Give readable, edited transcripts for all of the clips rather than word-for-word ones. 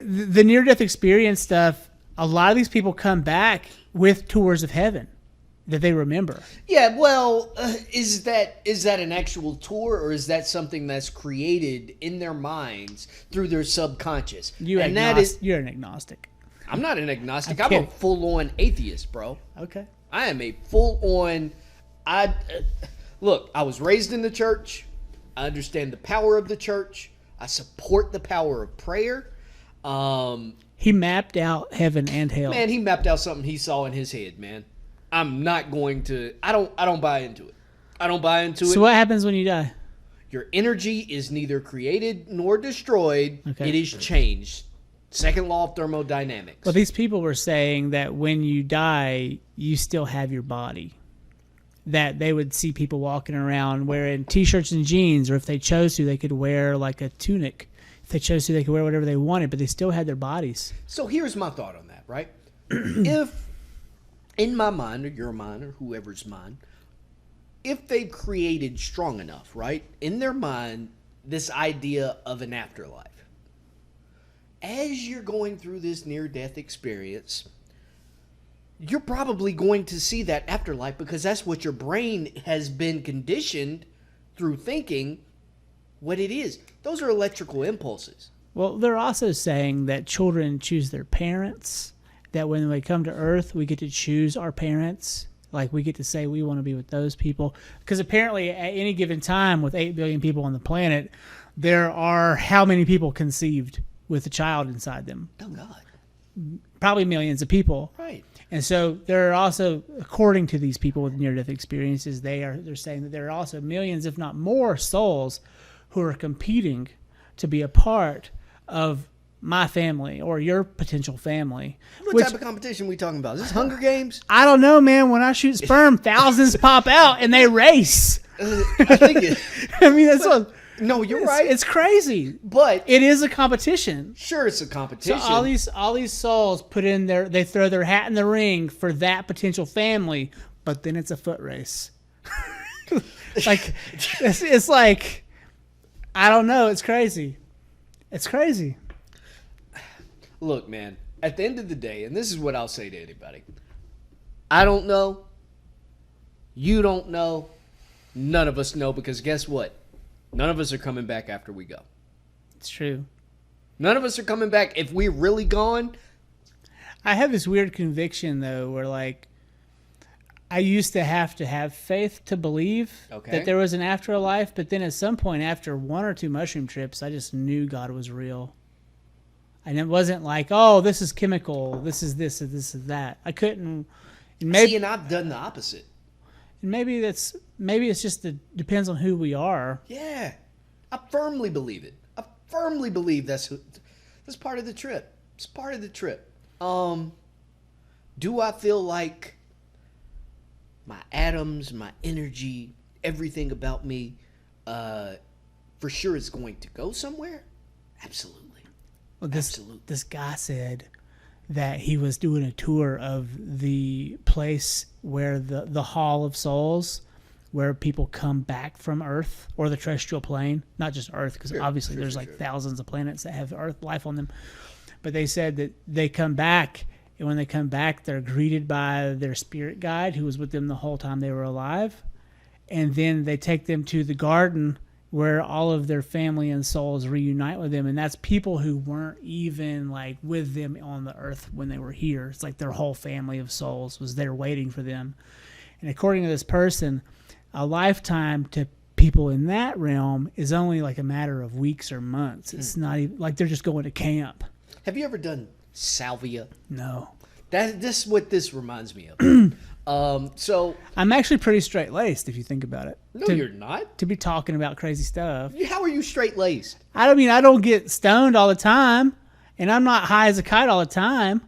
the near-death experience stuff, a lot of these people come back with tours of heaven that they remember. Yeah, well, is that an actual tour, or is that something that's created in their minds through their subconscious? You're an agnostic. I'm not an agnostic. I'm a full-on atheist, bro. Okay. I am a full-on... Look, I was raised in the church. I understand the power of the church. I support the power of prayer. He mapped out heaven and hell. Man, he mapped out something he saw in his head, man. I'm not going to... I don't buy into it. I don't buy into it. So what happens when you die? Your energy is neither created nor destroyed. Okay. It is changed. Second law of thermodynamics. Well, these people were saying that when you die, you still have your body. That they would see people walking around wearing T-shirts and jeans, or if they chose to, they could wear like a tunic. If they chose to, they could wear whatever they wanted, but they still had their bodies. So here's my thought on that, right? If, in my mind, or your mind, or whoever's mind, if they've created strong enough, right, in their mind, this idea of an afterlife, as you're going through this near-death experience, you're probably going to see that afterlife because that's what your brain has been conditioned through thinking what it is. Those are electrical impulses. Well, they're also saying that children choose their parents, that when they come to Earth, we get to choose our parents. Like, we get to say we want to be with those people. Because apparently, at any given time, with 8 billion people on the planet, there are how many people conceived with a child inside them? Oh, God. Probably millions of people. Right. And so there are also, according to these people with near-death experiences, they're saying that there are also millions, if not more, souls who are competing to be a part of my family or your potential family. What type of competition are we talking about? Is this Hunger Games? I don't know, man. When I shoot sperm, thousands pop out and they race. I think it... I mean, that's what... No, you're right. It's crazy, but it is a competition. Sure, it's a competition. So all these souls put in they throw their hat in the ring for that potential family, but then it's a foot race. Like it's like, I don't know. It's crazy. It's crazy. Look, man. At the end of the day, and this is what I'll say to anybody: I don't know. You don't know. None of us know, because guess what? None of us are coming back after we go. It's true. None of us are coming back. If we're really gone. I have this weird conviction, though, where, like, I used to have faith to believe that there was an afterlife, but then at some point after 1 or 2 mushroom trips, I just knew God was real. And it wasn't like, oh, this is chemical, this is this, and this is that. I couldn't. See, and I've done the opposite. And maybe it's just depends on who we are. Yeah, I firmly believe it. I firmly believe that's part of the trip. It's part of the trip. Do I feel like my atoms, my energy, everything about me, for sure is going to go somewhere? Absolutely. Well, Absolutely. This guy said that he was doing a tour of the place where the Hall of Souls, where people come back from Earth or the terrestrial plane, not just Earth, because obviously there's thousands of planets that have Earth life on them. But they said that they come back, and when they come back, they're greeted by their spirit guide who was with them the whole time they were alive. And then they take them to the garden where all of their family and souls reunite with them. And that's people who weren't even like with them on the earth when they were here. It's like their whole family of souls was there waiting for them. And according to this person, a lifetime to people in that realm is only like a matter of weeks or months. It's not even like they're just going to camp. Have you ever done salvia? No. This is what this reminds me of. So I'm actually pretty straight-laced if you think about it. No, you're not. To be talking about crazy stuff. How are you straight-laced? I mean, I don't get stoned all the time, and I'm not high as a kite all the time.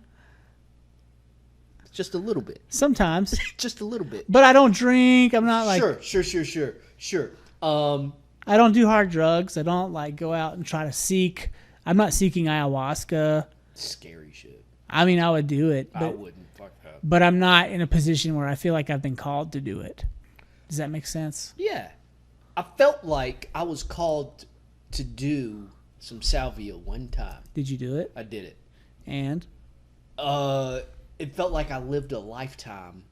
Just a little bit. Sometimes. Just a little bit. But I don't drink. I'm not like... Sure. I don't do hard drugs. I don't like go out and try to seek... I'm not seeking ayahuasca. Scary shit. I mean, I would do it. But, I wouldn't. Fuck that. But I'm not in a position where I feel like I've been called to do it. Does that make sense? Yeah. I felt like I was called to do some salvia one time. Did you do it? I did it. And It felt like I lived a lifetime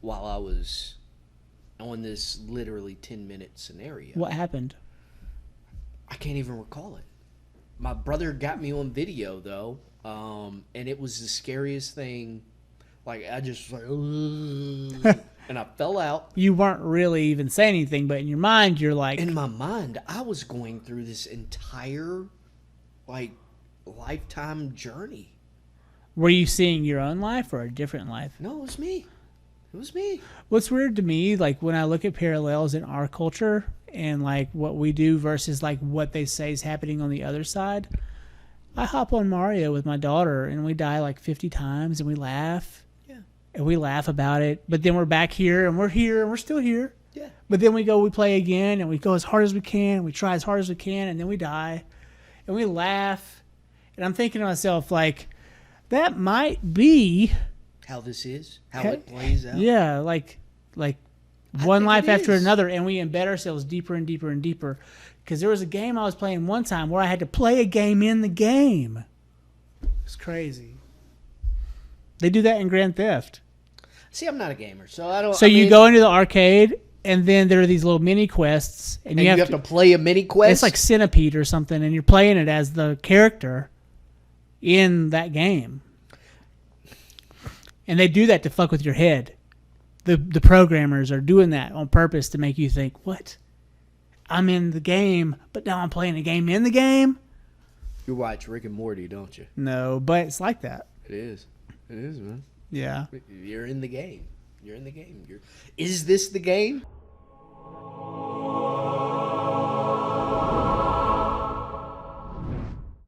while I was on this literally 10-minute scenario. what happened? I can't even recall it. My brother got me on video though, and it was the scariest thing. Like I just was like, "Ugh," and I fell out. You weren't really even saying anything, but in your mind, you're like, In my mind, I was going through this entire like lifetime journey. were you seeing your own life or a different life? No, it was me. It was me. What's weird to me, like when I look at parallels in our culture and like what we do versus like what they say is happening on the other side, I hop on Mario with my daughter and we die like 50 times and we laugh. Yeah. And we laugh about it, but then we're back here and we're still here. Yeah. But then we play again and we go as hard as we can, we try as hard as we can, and then we die. And we laugh. And I'm thinking to myself, like, that might be How this is, how it plays out. yeah, like I one think life it after is. another, and we embed ourselves deeper and deeper and deeper. Because there was a game I was playing one time where I had to play a game in the game. It's crazy. They do that in Grand Theft. See, I'm not a gamer, so I don't. So you go into the arcade, and then there are these little mini quests, and and you have to play a mini quest. It's like Centipede or something, and you're playing it as the character in that game. And they do that to fuck with your head. The programmers are doing that on purpose to make you think, what? I'm in the game, but now I'm playing a game in the game? You watch Rick and Morty, don't you? No, but it's like that. It is. It is, man. Yeah. You're in the game. You're in the game. Is this the game?